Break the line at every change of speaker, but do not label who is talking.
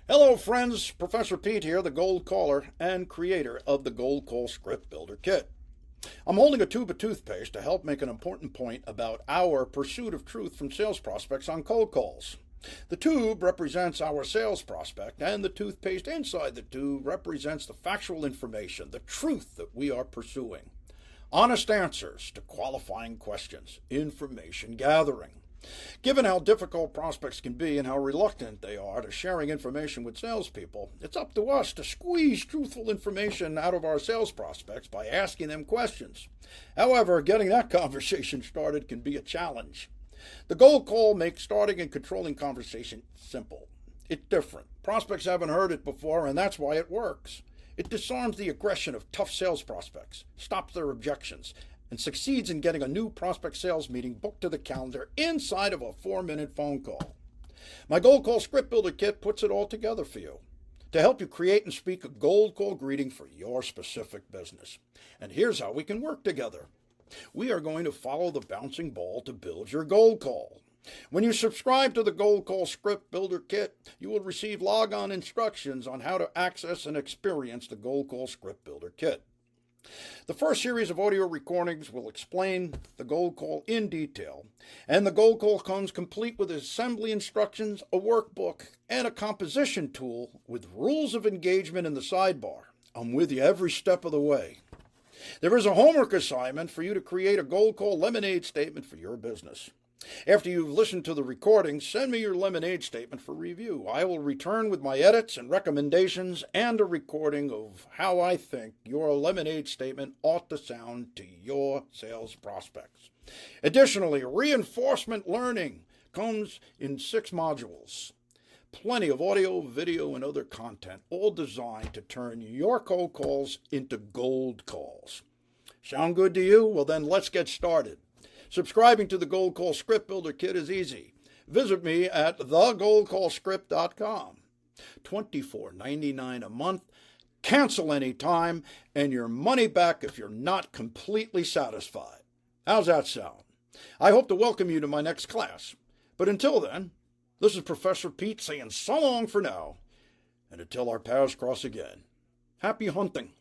Hello, friends. Professor Pete here, the Gold Caller and creator of the Gold Call Script Builder Kit. I'm holding a tube of toothpaste to help make an important point about our pursuit of truth from sales prospects on cold calls. The tube represents our sales prospect, and the toothpaste inside the tube represents the factual information, the truth that we are pursuing. Honest answers to qualifying questions, information gathering. Given how difficult prospects can be and how reluctant they are to sharing information with salespeople, it's up to us to squeeze truthful information out of our sales prospects by asking them questions. However, getting that conversation started can be a challenge. The Gold Call makes starting and controlling conversation simple. It's different. Prospects haven't heard it before, and that's why it works. It disarms the aggression of tough sales prospects, stops their objections, and succeeds in getting a new prospect sales meeting booked to the calendar inside of a 4-minute phone call. My Gold Call Script Builder Kit puts it all together for you to help you create and speak a Gold Call greeting for your specific business. And here's how we can work together. We are going to follow the bouncing ball to build your Gold Call. When you subscribe to the Gold Call Script Builder Kit, you will receive log-on instructions on how to access and experience the Gold Call Script Builder Kit. The first series of audio recordings will explain the Gold Call in detail, and the Gold Call comes complete with assembly instructions, a workbook, and a composition tool with rules of engagement in the sidebar. I'm with you every step of the way. There is a homework assignment for you to create a Gold Call lemonade statement for your business. After you've listened to the recording, send me your lemonade statement for review. I will return with my edits and recommendations and a recording of how I think your lemonade statement ought to sound to your sales prospects. Additionally, reinforcement learning comes in 6 modules. Plenty of audio, video, and other content, all designed to turn your cold calls into gold calls. Sound good to you? Well, then let's get started. Subscribing to the Gold Call Script Builder Kit is easy. Visit me at thegoldcallscript.com. $24.99 a month. Cancel anytime, and your money back if you're not completely satisfied. How's that sound? I hope to welcome you to my next class. But until then, this is Professor Pete saying so long for now, and until our paths cross again. Happy hunting.